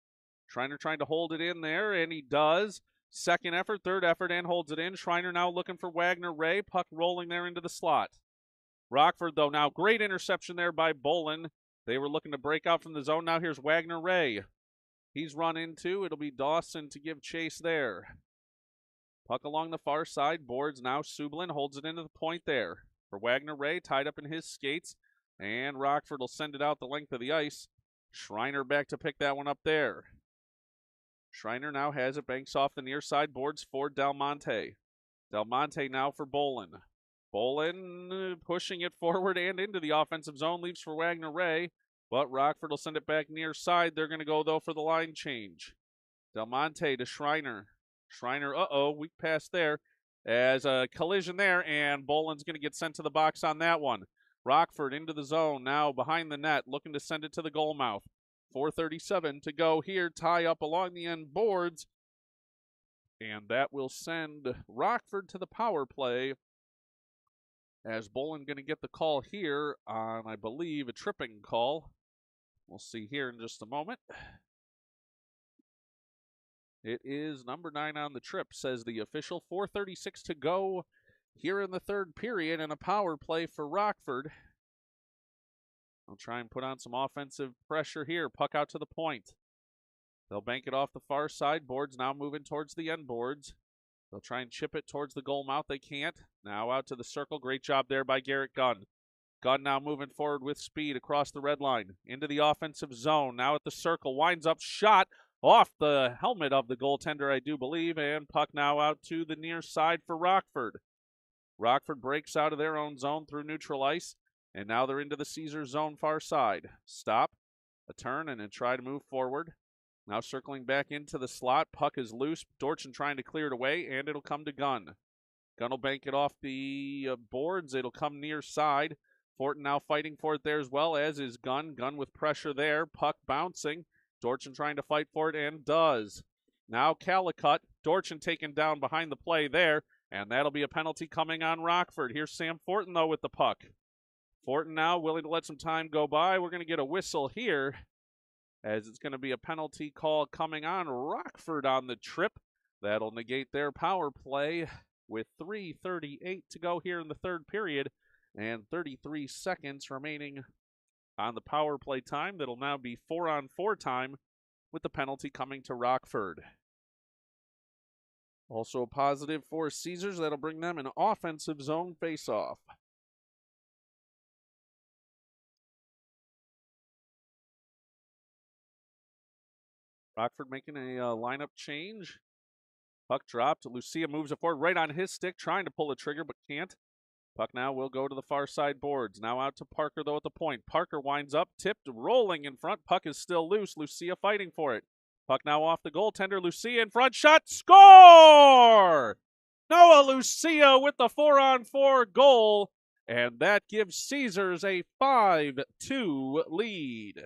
Speaker 1: Schreiner trying to hold it in there, and he does. Second effort, third effort, and holds it in. Schreiner now looking for Wagner Ray. Puck rolling there into the slot. Rockford, though, now great interception there by Bolin. They were looking to break out from the zone. Now here's Wagner Ray. He's run into. It'll be Dawson to give chase there. Puck along the far side. Boards now. Sublin holds it into the point there. For Wagner Ray, tied up in his skates. And Rockford will send it out the length of the ice. Schreiner back to pick that one up there. Schreiner now has it. Banks off the near side boards for Del Monte. Del Monte now for Bolin. Bolin pushing it forward and into the offensive zone. Leaves for Wagner Ray. But Rockford will send it back near side. They're going to go, though, for the line change. Del Monte to Schreiner. Schreiner, weak pass there. As a collision there, and Bolin's going to get sent to the box on that one. Rockford into the zone, now behind the net, looking to send it to the goal mouth. 4:37 to go here, tie up along the end boards. And that will send Rockford to the power play. As Bolin going to get the call here on, I believe, a tripping call. We'll see here in just a moment. It is number 9 on the trip, says the official. 4:36 to go here in the third period, and a power play for Rockford. I'll try and put on some offensive pressure here. Puck out to the point. They'll bank it off the far side. Boards now moving towards the end boards. They'll try and chip it towards the goal mouth. They can't. Now out to the circle. Great job there by Garrett Gunn. Gunn now moving forward with speed across the red line. Into the offensive zone. Now at the circle. Winds up. Shot off the helmet of the goaltender, I do believe. And puck now out to the near side for Rockford. Rockford breaks out of their own zone through neutral ice. And now they're into the Caesars zone far side. Stop. A turn and then try to move forward. Now circling back into the slot. Puck is loose. Dorchin trying to clear it away, and it'll come to Gunn. Gunn will bank it off the boards. It'll come near side. Fortin now fighting for it there as well, as is Gunn. Gunn with pressure there. Puck bouncing. Dorchin trying to fight for it, and does. Now Calicut. Dorchin taken down behind the play there, and that'll be a penalty coming on Rockford. Here's Sam Fortin, though, with the puck. Fortin now willing to let some time go by. We're going to get a whistle here, as it's going to be a penalty call coming on Rockford on the trip. That'll negate their power play with 3:38 to go here in the third period and 33 seconds remaining on the power play time. That'll now be 4-on-4 time with the penalty coming to Rockford. Also a positive for Caesars. That'll bring them an offensive zone faceoff. Rockford making a lineup change. Puck dropped. Lucia moves it forward right on his stick, trying to pull the trigger, but can't. Puck now will go to the far side boards. Now out to Parker, though, at the point. Parker winds up, tipped, rolling in front. Puck is still loose. Lucia fighting for it. Puck now off the goaltender. Lucia in front. Shot. Score! Noah Lucia with the 4-on-4 goal. And that gives Caesars a 5-2 lead.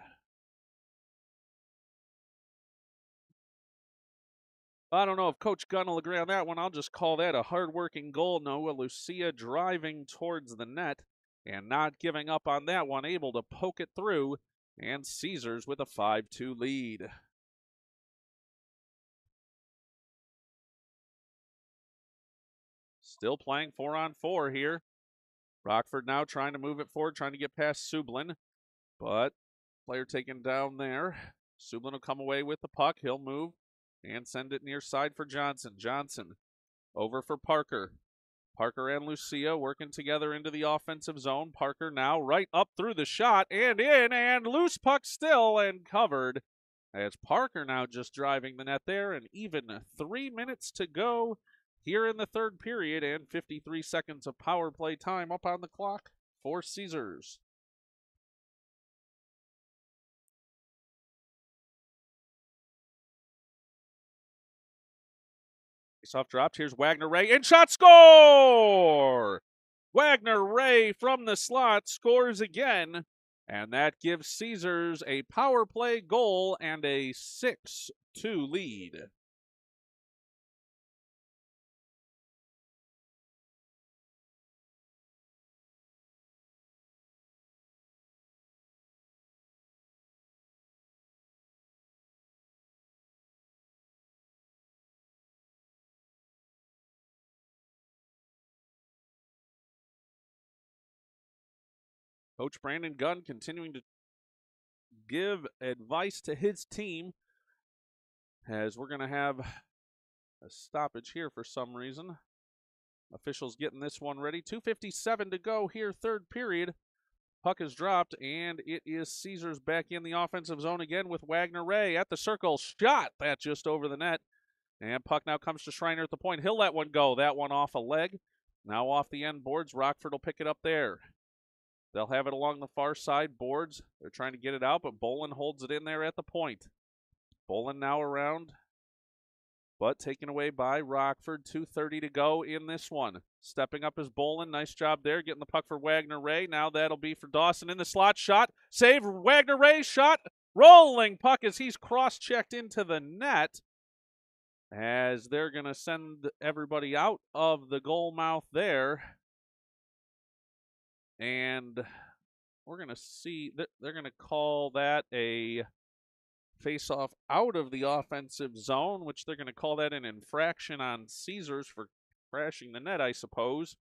Speaker 1: I don't know if Coach Gunn will agree on that one. I'll just call that a hard-working goal. Noah Lucia driving towards the net and not giving up on that one, able to poke it through, and Caesars with a 5-2 lead. Still playing 4-on-4 here. Rockford now trying to move it forward, trying to get past Sublin, but player taken down there. Sublin will come away with the puck. He'll move and send it near side for Johnson. Johnson over for Parker. Parker and Lucia working together into the offensive zone. Parker now right up through the shot and in, and loose puck still and covered. As Parker now just driving the net there, and even 3 minutes to go here in the third period, and 53 seconds of power play time up on the clock for Caesars. Faceoff dropped. Here's Wagner Ray. And shot, score! Wagner Ray from the slot scores again. And that gives Caesars a power play goal and a 6-2 lead. Coach Brandon Gunn continuing to give advice to his team, as we're going to have a stoppage here for some reason. Officials getting this one ready. 2:57 to go here, third period. Puck is dropped, and it is Caesars back in the offensive zone again with Wagner Ray at the circle. Shot that just over the net. And puck now comes to Schreiner at the point. He'll let one go. That one off a leg. Now off the end boards. Rockford will pick it up there. They'll have it along the far side boards. They're trying to get it out, but Bolin holds it in there at the point. Bolin now around, but taken away by Rockford. 2:30 to go in this one. Stepping up is Bolin. Nice job there, getting the puck for Wagner Ray. Now that'll be for Dawson in the slot. Shot. Save. Wagner Ray. Shot. Rolling puck as he's cross-checked into the net, as they're going to send everybody out of the goal mouth there. And we're going to see that they're going to call that a face-off out of the offensive zone, which they're going to call that an infraction on Caesars for crashing the net, I suppose.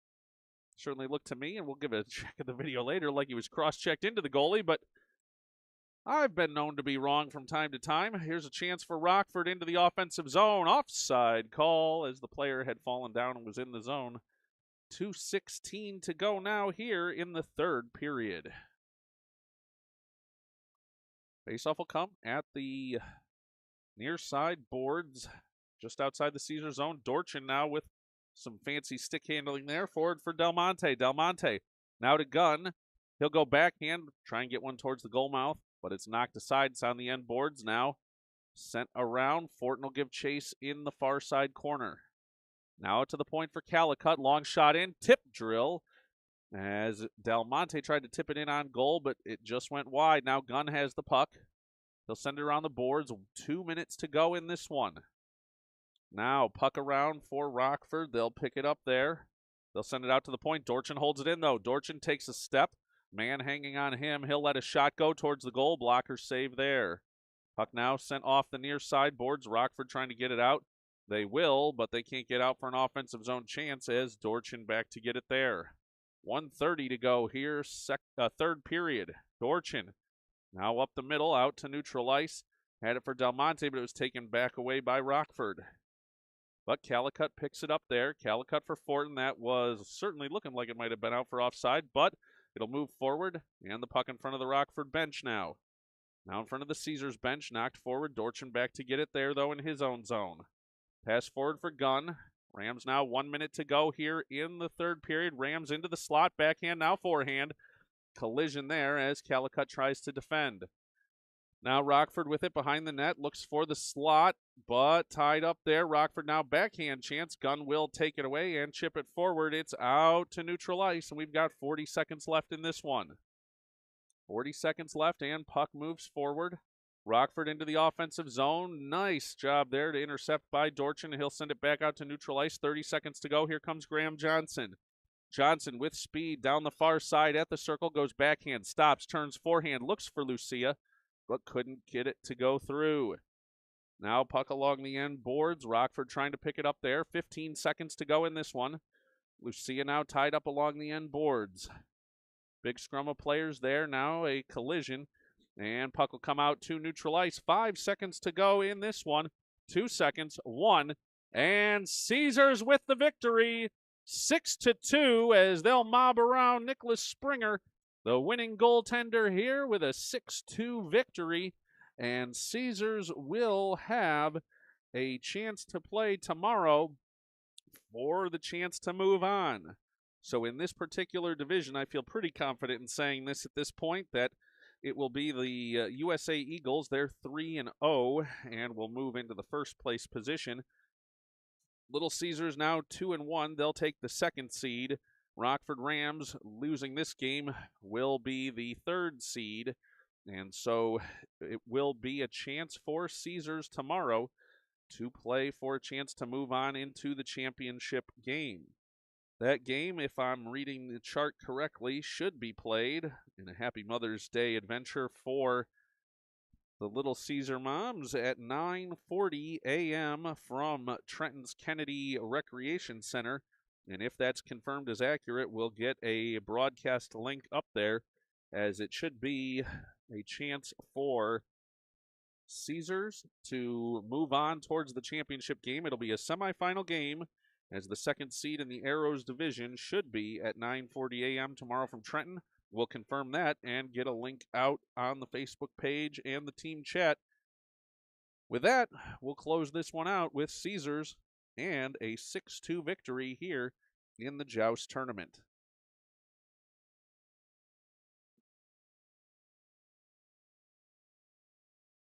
Speaker 1: Certainly looked to me, and we'll give a check of the video later, like he was cross-checked into the goalie, but I've been known to be wrong from time to time. Here's a chance for Rockford into the offensive zone. Offside call as the player had fallen down and was in the zone. 2:16 to go now here in the third period. Faceoff will come at the near side boards, just outside the Caesar zone. Dorchin now with some fancy stick handling there. Forward for Del Monte. Del Monte now to Gunn. He'll go backhand, try and get one towards the goal mouth, but it's knocked aside. It's on the end boards now. Sent around. Fortin will give chase in the far side corner. Now to the point for Calicut. Long shot in. Tip drill as Del Monte tried to tip it in on goal, but it just went wide. Now Gunn has the puck. They'll send it around the boards. 2 minutes to go in this one. Now puck around for Rockford. They'll pick it up there. They'll send it out to the point. Dorchin holds it in, though. Dorchin takes a step. Man hanging on him. He'll let a shot go towards the goal. Blocker save there. Puck now sent off the near side boards. Rockford trying to get it out. They will, but they can't get out for an offensive zone chance as Dorchin back to get it there. 1:30 to go here, third period. Dorchin Now up the middle, out to neutral ice. Had it for Del Monte, but it was taken back away by Rockford. But Calicut picks it up there. Calicut for Fortin. That was certainly looking like it might have been out for offside, but it'll move forward, and the puck in front of the Rockford bench now. Now in front of the Caesars bench, knocked forward. Dorchin back to get it there, though, in his own zone. Pass forward for Gunn. Rams now 1 minute to go here in the third period. Rams into the slot, backhand, now forehand. Collision there as Calicut tries to defend. Now Rockford with it behind the net, looks for the slot, but tied up there. Rockford now backhand chance. Gunn will take it away and chip it forward. It's out to neutral ice, and we've got 40 seconds left in this one. 40 seconds left, and puck moves forward. Rockford into the offensive zone. Nice job there to intercept by Dorchin. He'll send it back out to neutral ice. 30 seconds to go. Here comes Graham Johnson. Johnson with speed down the far side at the circle, goes backhand, stops, turns forehand, looks for Lucia, but couldn't get it to go through. Now puck along the end boards. Rockford trying to pick it up there. 15 seconds to go in this one. Lucia now tied up along the end boards. Big scrum of players there. Now a collision, and puck will come out to neutral ice. 5 seconds to go in this one. 2 seconds, 1, and Caesars with the victory. 6-2 as they'll mob around Nicholas Springer, the winning goaltender here, with a 6-2 victory. And Caesars will have a chance to play tomorrow for the chance to move on. So in this particular division, I feel pretty confident in saying this at this point, that it will be the USA Eagles. They're 3-0 and will move into the first place position. Little Caesars now 2-1. They'll take the second seed. Rockford Rams, losing this game, will be the third seed. And so it will be a chance for Caesars tomorrow to play for a chance to move on into the championship game. That game, if I'm reading the chart correctly, should be played in a Happy Mother's Day adventure for the Little Caesar Moms at 9:40 a.m. from Trenton's Kennedy Recreation Center. And if that's confirmed as accurate, we'll get a broadcast link up there, as it should be a chance for Caesars to move on towards the championship game. It'll be a semifinal game, as the second seed in the Arrows division should be at 9:40 a.m. tomorrow from Trenton. We'll confirm that and get a link out on the Facebook page and the team chat. With that, we'll close this one out with Caesars and a 6-2 victory here in the Joust tournament.